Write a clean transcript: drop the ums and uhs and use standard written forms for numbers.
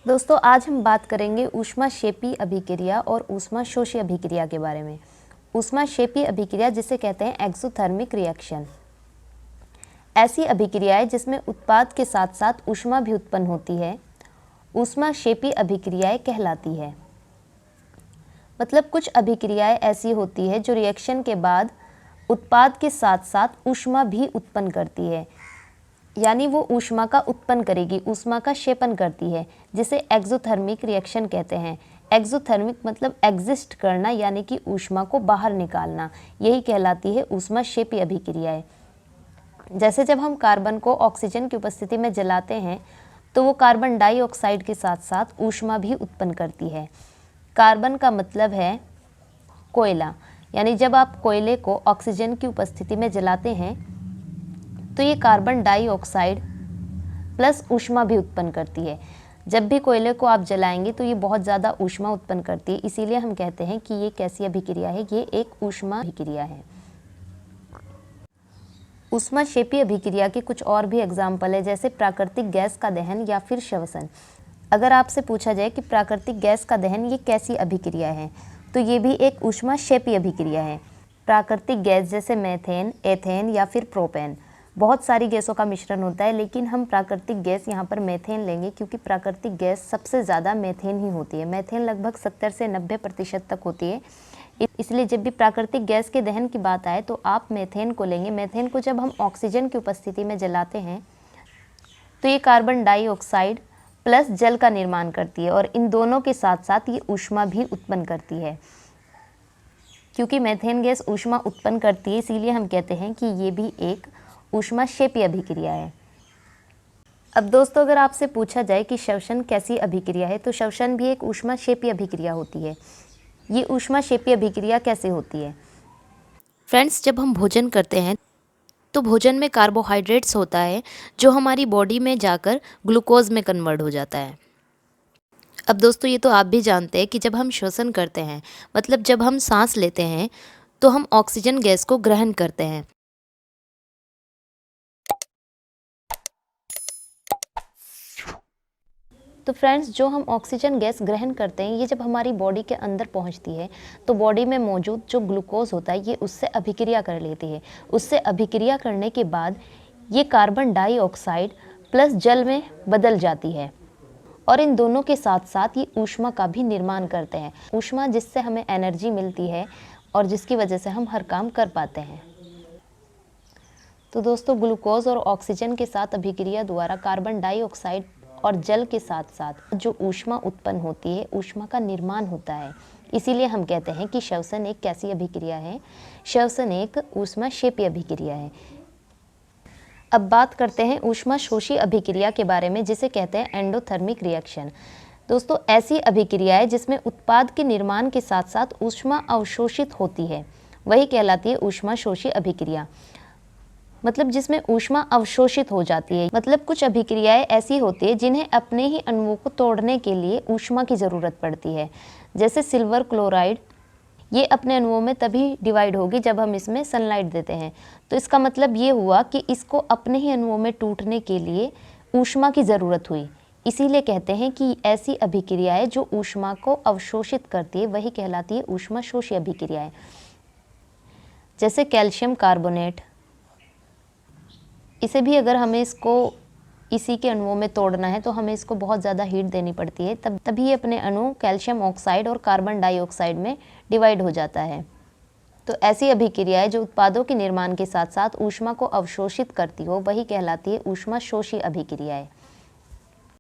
दोस्तों आज हम बात करेंगे ऊष्माक्षेपी अभिक्रिया और ऊष्माशोषी अभिक्रिया के बारे में। ऊष्माक्षेपी अभिक्रिया जिसे कहते हैं एक्सोथर्मिक रिएक्शन, ऐसी अभिक्रियाएं जिसमें उत्पाद के साथ साथ ऊष्मा भी उत्पन्न होती है, ऊष्माक्षेपी अभिक्रियाएं कहलाती है। मतलब कुछ अभिक्रियाएं ऐसी होती है जो रिएक्शन के बाद उत्पाद के साथ साथ ऊष्मा भी उत्पन्न करती है, यानी वो ऊष्मा का उत्पन्न करेगी, ऊष्मा का क्षेपण करती है, जिसे एक्सोथर्मिक रिएक्शन कहते हैं। एक्सोथर्मिक मतलब एग्जिस्ट करना, यानी कि ऊष्मा को बाहर निकालना, यही कहलाती है ऊष्माक्षेपी अभिक्रियाएं। जैसे जब हम कार्बन को ऑक्सीजन की उपस्थिति में जलाते हैं तो वो कार्बन डाइऑक्साइड के साथ साथ ऊष्मा भी उत्पन्न करती है। कार्बन का मतलब है कोयला, यानी जब आप कोयले को ऑक्सीजन की उपस्थिति में जलाते हैं तो ये कार्बन डाइऑक्साइड प्लस ऊष्मा भी उत्पन्न करती है। जब भी कोयले को आप जलाएंगे तो ये बहुत ज़्यादा ऊष्मा उत्पन्न करती है, इसीलिए हम कहते हैं कि ये कैसी अभिक्रिया है, ये एक ऊष्मा अभिक्रिया है। ऊष्माक्षेपी अभिक्रिया के कुछ और भी एग्जाम्पल है, जैसे प्राकृतिक गैस का दहन या फिर श्वसन। अगर आपसे पूछा जाए कि प्राकृतिक गैस का दहन ये कैसी अभिक्रिया है, तो ये भी एक ऊष्माक्षेपी अभिक्रिया है। प्राकृतिक गैस जैसे मेथेन, एथेन या फिर प्रोपेन, बहुत सारी गैसों का मिश्रण होता है, लेकिन हम प्राकृतिक गैस यहाँ पर मेथेन लेंगे क्योंकि प्राकृतिक गैस सबसे ज़्यादा मेथेन ही होती है। मेथेन लगभग 70 से 90% तक होती है, इसलिए जब भी प्राकृतिक गैस के दहन की बात आए तो आप मेथेन को लेंगे। मेथेन को जब हम ऑक्सीजन की उपस्थिति में जलाते हैं तो ये कार्बन डाइऑक्साइड प्लस जल का निर्माण करती है, और इन दोनों के साथ साथ ये ऊष्मा भी उत्पन्न करती है। क्योंकि मेथेन गैस ऊष्मा उत्पन्न करती है, इसीलिए हम कहते हैं कि ये भी एक ऊष्माक्षेपी अभिक्रिया है। अब दोस्तों अगर आपसे पूछा जाए कि श्वसन कैसी अभिक्रिया है, तो श्वसन भी एक ऊष्माक्षेपी अभिक्रिया होती है। ये ऊष्माक्षेपी अभिक्रिया कैसे होती है? फ्रेंड्स, जब हम भोजन करते हैं तो भोजन में कार्बोहाइड्रेट्स होता है जो हमारी बॉडी में जाकर ग्लूकोज में कन्वर्ट हो जाता है। अब दोस्तों ये तो आप भी जानते हैं कि जब हम श्वसन करते हैं, मतलब जब हम सांस लेते हैं, तो हम ऑक्सीजन गैस को ग्रहण करते हैं। तो फ्रेंड्स, जो हम ऑक्सीजन गैस ग्रहण करते हैं, ये जब हमारी बॉडी के अंदर पहुंचती है तो बॉडी में मौजूद जो ग्लूकोज होता है ये उससे अभिक्रिया कर लेती है। उससे अभिक्रिया करने के बाद ये कार्बन डाइऑक्साइड प्लस जल में बदल जाती है, और इन दोनों के साथ साथ ये ऊष्मा का भी निर्माण करते हैं। ऊष्मा जिससे हमें एनर्जी मिलती है और जिसकी वजह से हम हर काम कर पाते हैं। तो दोस्तों, ग्लूकोज और ऑक्सीजन के साथ अभिक्रिया द्वारा कार्बन डाइऑक्साइड और जल के साथ साथ जो ऊष्मा उत्पन्न होती है, ऊष्मा का निर्माण होता है। इसीलिए हम कहते हैं कि श्वसन एक कैसी अभिक्रिया है? श्वसन एक ऊष्माक्षेपी अभिक्रिया है। अब बात करते हैं ऊष्माशोषी अभिक्रिया के बारे में, जिसे कहते हैं एंडोथर्मिक रिएक्शन। दोस्तों, ऐसी अभिक्रिया है जिसमें उत्पाद के निर्माण के साथ साथ ऊष्मा अवशोषित होती है, वही कहलाती है ऊष्माशोषी अभिक्रिया। मतलब जिसमें ऊष्मा अवशोषित हो जाती है। मतलब कुछ अभिक्रियाएं ऐसी होती है जिन्हें अपने ही अणुओं को तोड़ने के लिए ऊष्मा की ज़रूरत पड़ती है। जैसे सिल्वर क्लोराइड, ये अपने अणुओं में तभी डिवाइड होगी जब हम इसमें सनलाइट देते हैं। तो इसका मतलब ये हुआ कि इसको अपने ही अणुओं में टूटने के लिए ऊष्मा की ज़रूरत हुई। इसीलिए कहते हैं कि ऐसी अभिक्रियाएं जो ऊष्मा को अवशोषित करती है वही कहलाती है ऊष्माशोषी अभिक्रियाएं। जैसे कैल्शियम कार्बोनेट, इसे भी अगर हमें इसको इसी के अणुओं में तोड़ना है तो हमें इसको बहुत ज़्यादा हीट देनी पड़ती है, तभी अपने अणु कैल्शियम ऑक्साइड और कार्बन डाइऑक्साइड में डिवाइड हो जाता है। तो ऐसी अभिक्रियाएं जो उत्पादों के निर्माण के साथ साथ ऊष्मा को अवशोषित करती हो वही कहलाती है ऊष्माशोषी अभिक्रियाएं।